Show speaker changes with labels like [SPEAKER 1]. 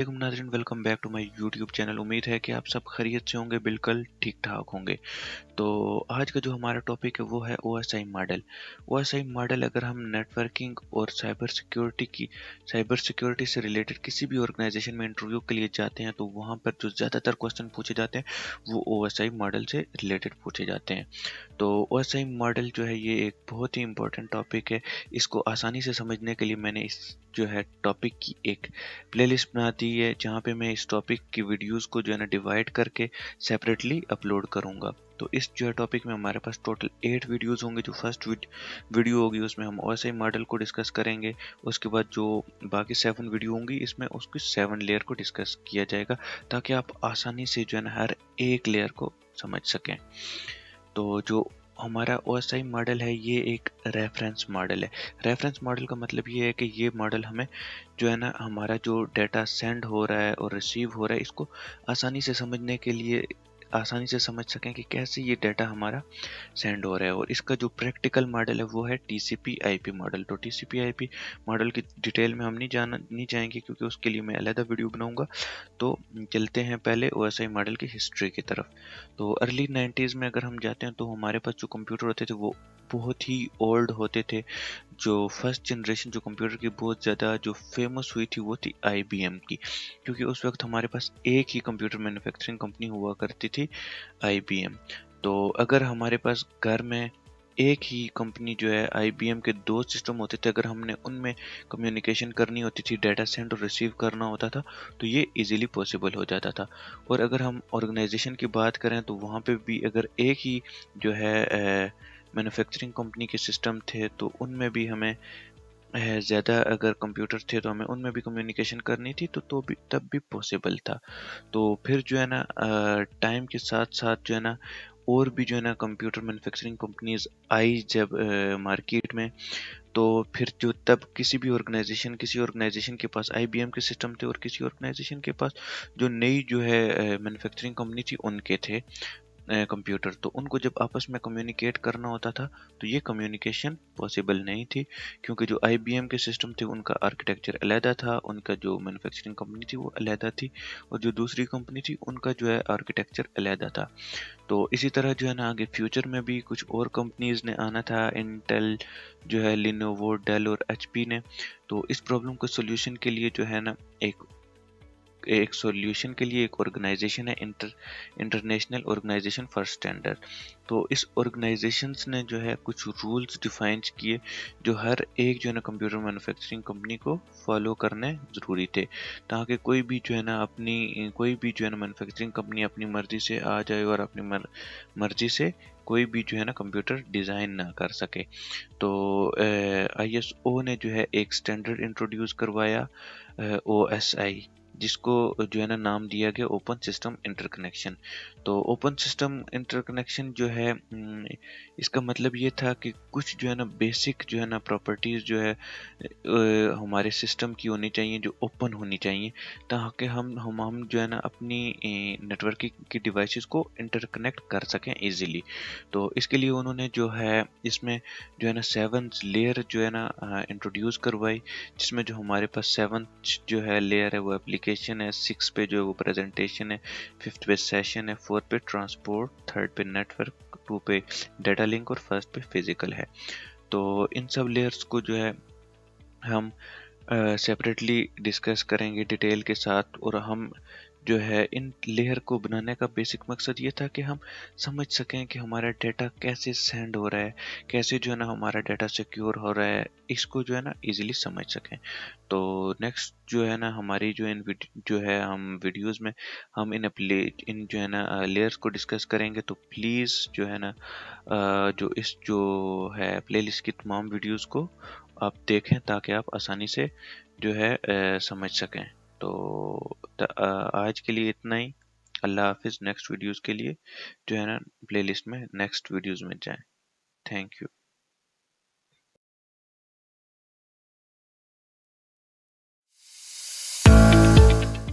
[SPEAKER 1] वालेकुम नाज़रीन, welcome back to my YouTube channel. उम्मीद है कि आप सब खैरियत से होंगे, बिल्कुल ठीक ठाक होंगे। तो आज का जो हमारा टॉपिक है वो है ओएसआई मॉडल। ओएसआई मॉडल अगर हम नेटवर्किंग और साइबर सिक्योरिटी से रिलेटेड किसी भी ऑर्गेनाइजेशन में इंटरव्यू के लिए जाते हैं तो वहाँ पर जो ज़्यादातर क्वेश्चन पूछे जाते हैं वो ओएसआई मॉडल से रिलेटेड पूछे जाते हैं। तो ओएसआई मॉडल जो है ये एक बहुत ही इम्पोर्टेंट टॉपिक है। इसको आसानी से समझने के लिए मैंने इस जो है टॉपिक की एक प्लेलिस्ट बना दी है, जहाँ पे मैं इस टॉपिक की वीडियोस को जो है ना डिवाइड करके सेपरेटली अपलोड करूँगा। तो इस जो है टॉपिक में हमारे पास टोटल 8 वीडियोस होंगे। जो फर्स्ट वीडियो होगी उसमें हम ओएसआई मॉडल को डिस्कस करेंगे। उसके बाद जो बाकी 7 वीडियो होंगी इसमें उसकी 7 लेयर को डिस्कस किया जाएगा, ताकि आप आसानी से जो है ना हर एक लेयर को समझ सकें। तो जो हमारा ओएसआई मॉडल है ये एक रेफरेंस मॉडल है। रेफरेंस मॉडल का मतलब ये है कि ये मॉडल हमें जो है ना हमारा जो डाटा सेंड हो रहा है और रिसीव हो रहा है इसको आसानी से समझने के लिए, आसानी से समझ सकें कि कैसे ये डाटा हमारा सेंड हो रहा है। और इसका जो प्रैक्टिकल मॉडल है वो है टीसीपी आईपी मॉडल। तो टीसीपी आईपी मॉडल की डिटेल में हम नहीं जाएंगे क्योंकि उसके लिए मैं अलग वीडियो बनाऊंगा। तो चलते हैं पहले ओएसआई मॉडल की हिस्ट्री की तरफ। तो अर्ली 90s में अगर हम जाते हैं तो हमारे पास जो कंप्यूटर होते थे वो बहुत ही ओल्ड होते थे। जो फर्स्ट जनरेशन जो कंप्यूटर की बहुत ज़्यादा जो फेमस हुई थी वो थी आईबीएम की, क्योंकि उस वक्त हमारे पास एक ही कंप्यूटर मैन्युफैक्चरिंग कंपनी हुआ करती थी, आईबीएम। तो अगर हमारे पास घर में एक ही कंपनी जो है आईबीएम के 2 सिस्टम होते थे, अगर हमने उनमें कम्युनिकेशन करनी होती थी, डाटा सेंड और रिसीव करना होता था, तो ये इजीली पॉसिबल हो जाता था। और अगर हम ऑर्गेनाइजेशन की बात करें तो वहाँ पे भी अगर एक ही जो है मैन्युफैक्चरिंग कंपनी के सिस्टम थे तो उनमें भी हमें ज़्यादा अगर कंप्यूटर थे तो हमें उनमें भी कम्युनिकेशन करनी थी, तो भी तब भी पॉसिबल था। तो फिर जो है ना टाइम के साथ साथ जो है ना और भी जो है ना कंप्यूटर मैन्युफैक्चरिंग कंपनीज आई जब मार्केट में। तो फिर जो तब किसी ऑर्गेनाइजेशन के पास आईबीएम के सिस्टम थे और किसी ऑर्गेनाइजेशन के पास जो नई जो है मैन्युफैक्चरिंग कंपनी थी उनके थे कंप्यूटर। तो उनको जब आपस में कम्युनिकेट करना होता था तो ये कम्युनिकेशन पॉसिबल नहीं थी, क्योंकि जो आईबीएम के सिस्टम थे उनका आर्किटेक्चर अलहदा था, उनका जो मैन्युफैक्चरिंग कंपनी थी वो अलहदा थी, और जो दूसरी कंपनी थी उनका जो है आर्किटेक्चर अलहदा था। तो इसी तरह जो है ना आगे फ्यूचर में भी कुछ और कंपनीज ने आना था, इंटेल जो है, लिनोवो, डेल और एचपी ने। तो इस प्रॉब्लम को सोल्यूशन के लिए जो है ना एक सॉल्यूशन के लिए एक ऑर्गेनाइजेशन है, इंटरनेशनल ऑर्गेनाइजेशन फॉर स्टैंडर्ड। तो इस ऑर्गेनाइजेशंस ने जो है कुछ रूल्स डिफाइन किए जो हर एक जो है ना कंप्यूटर मैन्युफैक्चरिंग कंपनी को फॉलो करने ज़रूरी थे, ताकि कोई भी जो है ना मैन्युफैक्चरिंग कंपनी अपनी मर्जी से आ जाए और अपनी मर्जी से कोई भी जो है ना कंप्यूटर डिज़ाइन ना कर सके। तो आईएसओ ने जो है एक स्टैंडर्ड इंट्रोड्यूस करवाया, ओएसआई, जिसको जो है ना नाम दिया गया ओपन सिस्टम इंटरकनेक्शन। तो ओपन सिस्टम इंटरकनेक्शन जो है इसका मतलब ये था कि कुछ जो है ना बेसिक जो है ना प्रॉपर्टीज जो है हमारे सिस्टम की होनी चाहिए, जो ओपन होनी चाहिए, ताकि हम जो है ना अपनी नेटवर्किंग की डिवाइसेस को इंटरकनेक्ट कर सकें इजीली। तो इसके लिए उन्होंने जो है इसमें जो है ना 7 लेयर जो है ना इंट्रोड्यूस करवाई, जिसमें जो हमारे पास 7th जो है लेयर है वो एप्लीकेशन है, 6 पे जो है वो प्रेजेंटेशन है, 5th पे सेशन है, 4th पे ट्रांसपोर्ट, 3rd पे नेटवर्क, 2 पे डाटा लिंक और 1st पे फिजिकल है। तो इन सब लेयर्स को जो है हम सेपरेटली डिस्कस करेंगे डिटेल के साथ। और हम जो है इन लेयर को बनाने का बेसिक मकसद ये था कि हम समझ सकें कि हमारा डाटा कैसे सेंड हो रहा है, कैसे जो है ना हमारा डाटा सिक्योर हो रहा है, इसको जो है ना इजीली समझ सकें। तो नेक्स्ट जो है ना हमारी जो है हम वीडियोस में हम इन जो है ना लेयर्स को डिस्कस करेंगे। तो प्लीज़ जो है ना जो है प्लेलिस्ट की तमाम वीडियोस को आप देखें, ताकि आप आसानी से जो है समझ सकें। तो आज के लिए इतना ही। अल्लाह हाफिज़। नेक्स्ट वीडियोस के लिए जो है ना प्लेलिस्ट में नेक्स्ट वीडियोस में जाएं। Thank you.